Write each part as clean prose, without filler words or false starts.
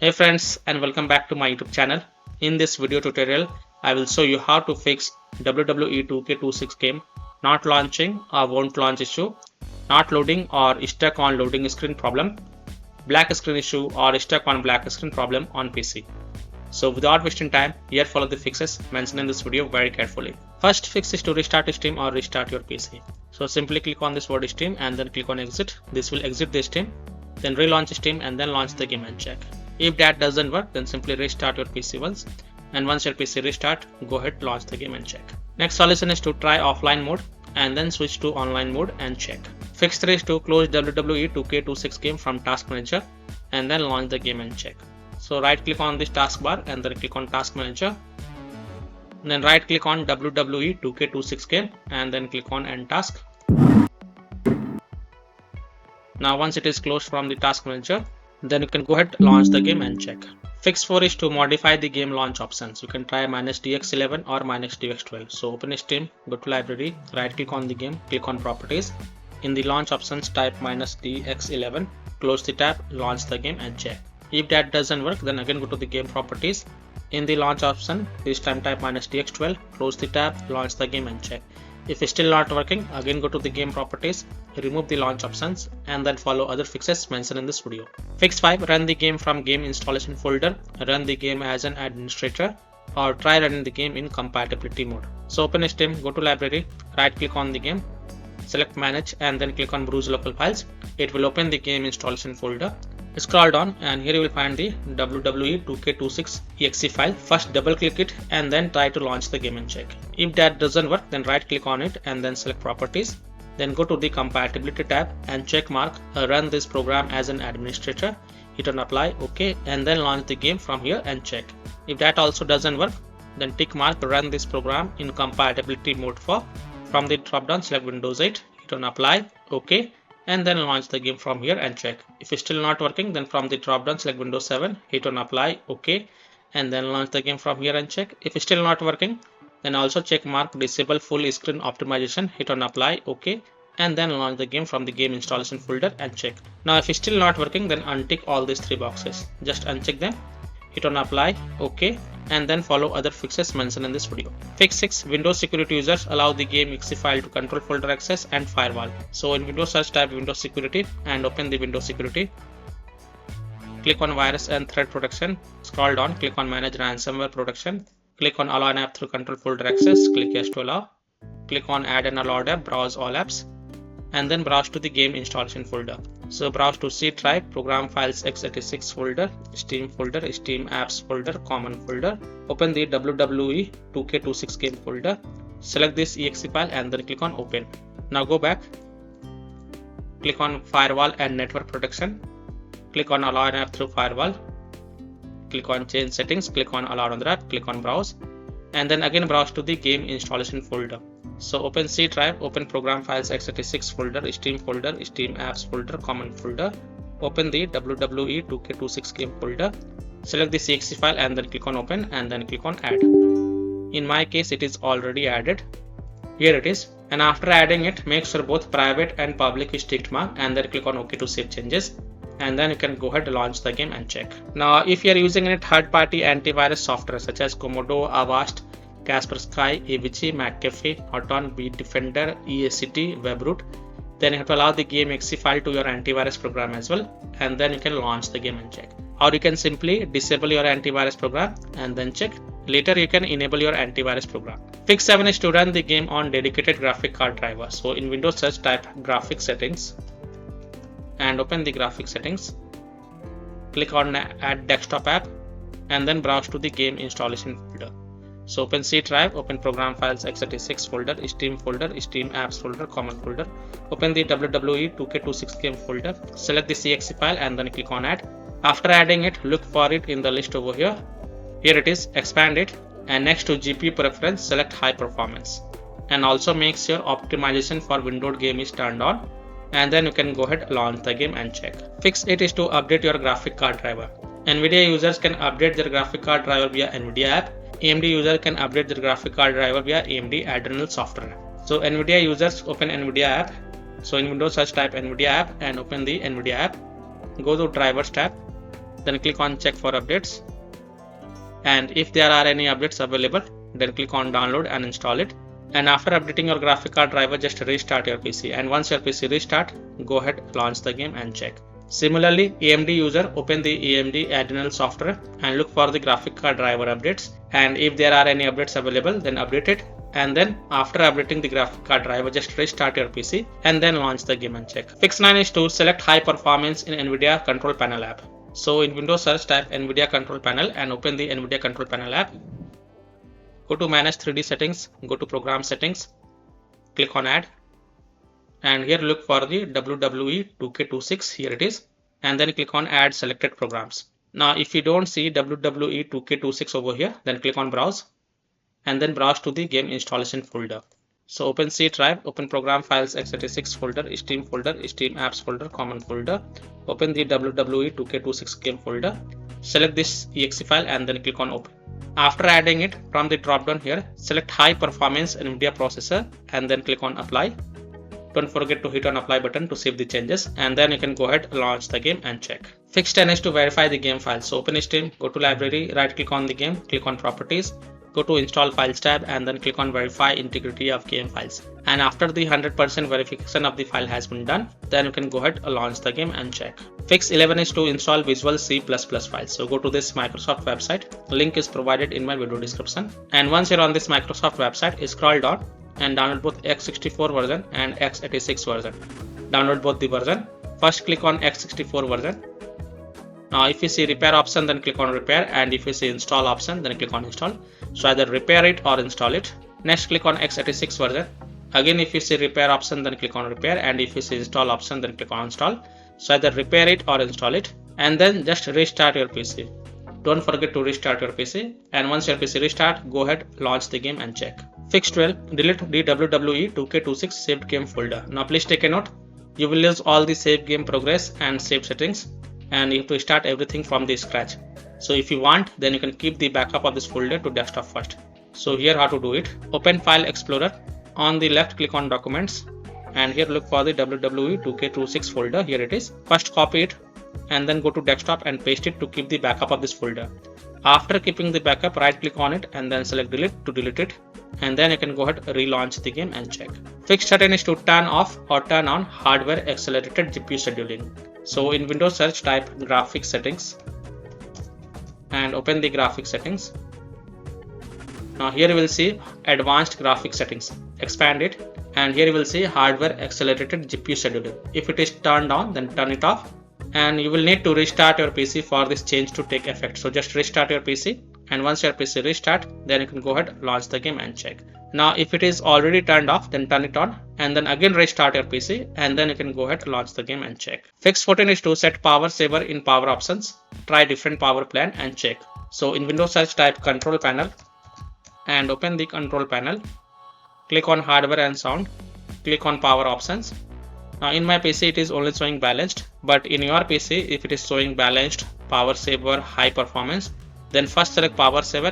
Hey friends, and welcome back to my YouTube channel. In this video tutorial, I will show you how to fix WWE 2K26 game not launching or won't launch issue, not loading or stuck on loading screen problem, black screen issue or stuck on black screen problem on PC. So without wasting time, here follow the fixes mentioned in this video very carefully. First fix is to restart Steam or restart your PC. So simply click on this word Steam and then click on exit. This will exit the Steam. Then relaunch Steam and then launch the game and check. If that doesn't work, then simply restart your PC once, and once your PC restart, go ahead, launch the game and check. Next solution is to try offline mode and then switch to online mode and check. Fix 3 is to close WWE 2K26 game from task manager and then launch the game and check. So right click on this taskbar and then click on task manager. Then right click on WWE 2K26 game and then click on end task. Now once it is closed from the task manager, then you can go ahead, launch the game and check. Fix 4 is to modify the game launch options. You can try -DX11 or -DX12. So open Steam, go to library, right click on the game, click on properties. In the launch options, type -DX11, close the tab, launch the game and check. If that doesn't work, then again go to the game properties. In the launch option, this time type -DX12, close the tab, launch the game and check. If it's still not working, again go to the game properties, remove the launch options and then follow other fixes mentioned in this video. Fix 5, run the game from game installation folder, run the game as an administrator, or try running the game in compatibility mode. So open Steam, go to library, right click on the game, select manage and then click on browse local files. It will open the game installation folder. Scroll down and here you will find the WWE 2K26 exe file. First double click it and then try to launch the game and check. If that doesn't work, then right click on it and then select properties. Then go to the compatibility tab and check mark run this program as an administrator. Hit on apply, OK, and then launch the game from here and check. If that also doesn't work, then tick mark run this program in compatibility mode for. From the drop down select Windows 8, hit on apply, OK, and then launch the game from here and check. If it's still not working, then from the drop down select Windows 7, hit on apply, OK, and then launch the game from here and check. If it's still not working, then also check mark disable full screen optimization, hit on apply, OK, and then launch the game from the game installation folder and check. Now if it's still not working, then untick all these 3 boxes. Just uncheck them, hit on apply, OK, and then follow other fixes mentioned in this video. Fix 6, Windows security users allow the game exe file to control folder access and firewall. So in Windows search, type Windows security and open the Windows security. Click on virus and threat protection. Scroll down, click on manage ransomware protection. Click on allow an app through control folder access. Click yes to allow. Click on add an allowed app, browse all apps, and then browse to the game installation folder. So browse to C drive, program files x86 folder, Steam folder, Steam apps folder, common folder. Open the WWE 2K26 game folder. Select this exe file and then click on open. Now go back. Click on firewall and network protection. Click on allow an app through firewall. Click on change settings. Click on allow another app. Click on browse. And then again browse to the game installation folder. So open C drive, open program files x86 folder, Steam folder, Steam apps folder, common folder. Open the WWE 2K26 game folder. Select the exe file and then click on open and then click on add. In my case, it is already added. Here it is. And after adding it, make sure both private and public is ticked mark and then click on OK to save changes. And then you can go ahead and launch the game and check. Now if you are using any third-party antivirus software such as Komodo, Avast, Kaspersky, AVG, McAfee, Norton, Bitdefender, EACT, WebRoot, then you have to allow the game exe file to your antivirus program as well, and then you can launch the game and check. Or you can simply disable your antivirus program and then check. Later you can enable your antivirus program. Fix 7 is to run the game on dedicated graphic card driver. So in Windows search, type graphic settings and open the graphic settings. Click on add desktop app and then browse to the game installation folder. So open C drive, open program files x86 folder, Steam folder, Steam apps folder, common folder. Open the WWE 2K26 game folder. Select the exe file and then click on add. After adding it, look for it in the list over here. Here it is, expand it, and next to GPU preference, select high performance. And also make sure optimization for windowed game is turned on. And then you can go ahead, launch the game and check. Fix 8 is to update your graphic card driver. NVIDIA users can update their graphic card driver via NVIDIA app. AMD user can update their graphic card driver via AMD Adrenal software. So NVIDIA users open NVIDIA app. So in Windows search type NVIDIA app and open the NVIDIA app. Go to drivers tab then click on check for updates, and if there are any updates available, then click on download and install it. And after updating your graphic card driver, just restart your PC, and once your PC restart, go ahead, launch the game and check. Similarly, AMD user, open the AMD Adrenal software and look for the graphic card driver updates, and if there are any updates available, then update it, and then after updating the graphic card driver, just restart your PC and then launch the game and check. Fix 9 is to select high performance in NVIDIA Control Panel app. So in Windows search, type NVIDIA Control Panel and open the NVIDIA Control Panel app. Go to manage 3D settings, go to program settings, click on add, and here look for the WWE 2K26, here it is, and then click on add selected programs. Now if you don't see WWE 2K26 over here, then click on browse and then browse to the game installation folder. So open C drive, open program files x86 folder, Steam apps folder, common folder, open the WWE 2K26 game folder, select this exe file and then click on open. After adding it, from the drop down here, select high performance NVIDIA processor and then click on apply. Don't forget to hit on apply button to save the changes, and then you can go ahead, launch the game and check. Fix 10 is to verify the game file. So open Steam, go to library, right click on the game, click on properties, go to install files tab and then click on verify integrity of game files. And after the 100% verification of the file has been done, then you can go ahead, launch the game and check. Fix 11 is to install Visual C++ files. So go to this Microsoft website, link is provided in my video description. And once you're on this Microsoft website, scroll down and download both x64 version and x86 version. Download both the version. First click on x64 version. Now if you see repair option, then click on repair, and if you see install option, then click on install. So either repair it or install it. Next click on x86 version. Again if you see repair option, then click on repair, and if you see install option, then click on install. So either repair it or install it, and then just restart your PC. Don't forget to restart your PC, and once your PC restart, go ahead, launch the game and check. Fix 12, delete the WWE 2K26 saved game folder. Now please take a note, you will lose all the saved game progress and saved settings, and you have to start everything from the scratch. So if you want, then you can keep the backup of this folder to desktop first. So here how to do it. Open File Explorer. On the left click on Documents, and here look for the WWE 2K26 folder. Here it is. First copy it and then go to desktop and paste it to keep the backup of this folder. After keeping the backup, right click on it and then select delete to delete it, and then you can go ahead, relaunch the game and check. Fix 13 is to turn off or turn on hardware accelerated GPU scheduling. So in Windows search, type graphics settings and open the graphics settings. Now here you will see advanced graphics settings. Expand it, and here you will see hardware accelerated GPU scheduling. If it is turned on, then turn it off, and you will need to restart your PC for this change to take effect. So just restart your PC, and once your PC restart, then you can go ahead, launch the game and check. Now if it is already turned off, then turn it on and then again restart your PC, and then you can go ahead, launch the game and check. Fix 14 is to set power saver in power options. Try different power plan and check. So in Windows search, type control panel and open the control panel. Click on hardware and sound. Click on power options. Now in my PC it is only showing balanced, but in your PC if it is showing balanced, power saver, high performance, then first select power saver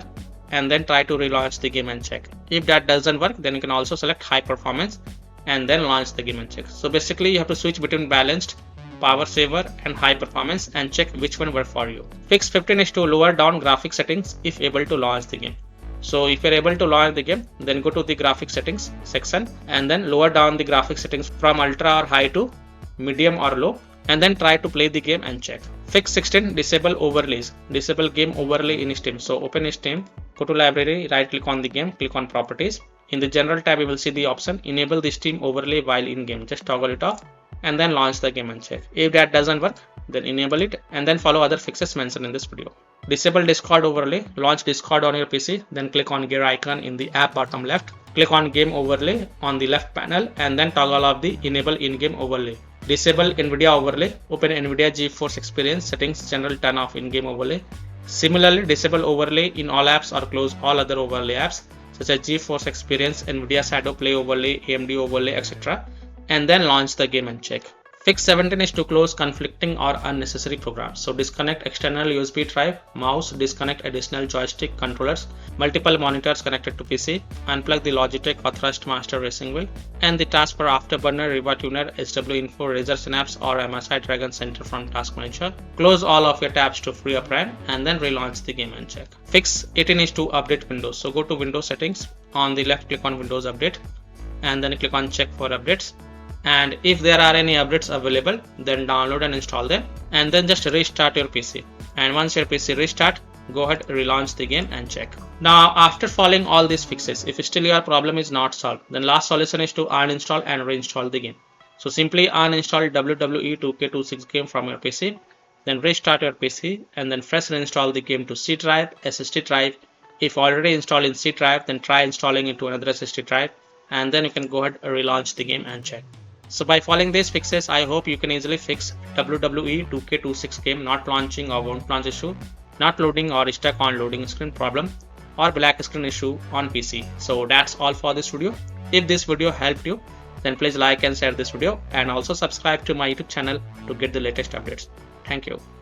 and then try to relaunch the game and check. If that doesn't work, then you can also select high performance and then launch the game and check. So basically you have to switch between balanced, power saver and high performance and check which one works for you. Fix 15 is to lower down graphics settings if able to launch the game. So if you're able to launch the game, then go to the graphics settings section and then lower down the graphics settings from ultra or high to medium or low, and then try to play the game and check. Fix 16, disable overlays. Disable game overlay in Steam. So open Steam, go to library, right click on the game, click on properties. In the general tab you will see the option enable the Steam overlay while in game. Just toggle it off and then launch the game and check. If that doesn't work, then enable it and then follow other fixes mentioned in this video. Disable Discord overlay. Launch Discord on your PC, then click on gear icon in the app bottom left. Click on game overlay on the left panel and then toggle off the enable in-game overlay. Disable NVIDIA overlay. Open NVIDIA GeForce Experience settings, general turn off in-game overlay. Similarly, disable overlay in all apps or close all other overlay apps such as GeForce Experience, NVIDIA Shadow Play overlay, AMD overlay, etc. and then launch the game and check. Fix 17 is to close conflicting or unnecessary programs. So disconnect external USB drive, mouse, disconnect additional joystick controllers, multiple monitors connected to PC, unplug the Logitech or Thrustmaster racing wheel, and the taskbar Afterburner, Riva Tuner, SW Info, Razer Synapse or MSI Dragon Center from Task Manager. Close all of your tabs to free up RAM and then relaunch the game and check. Fix 18 is to update Windows. So go to Windows settings, on the left click on Windows Update and then click on check for updates. And if there are any updates available, then download and install them and then just restart your PC. And once your PC restart, go ahead, relaunch the game and check. Now after following all these fixes, if still your problem is not solved, then last solution is to uninstall and reinstall the game. So simply uninstall WWE 2K26 game from your PC, then restart your PC and then fresh reinstall the game to C drive, SSD drive. If already installed in C drive, then try installing it to another SSD drive and then you can go ahead and relaunch the game and check. So by following these fixes, I hope you can easily fix WWE 2K26 game not launching or won't launch issue, not loading or stuck on loading screen problem, or black screen issue on PC. So that's all for this video. If this video helped you, then please like and share this video and also subscribe to my YouTube channel to get the latest updates. Thank you.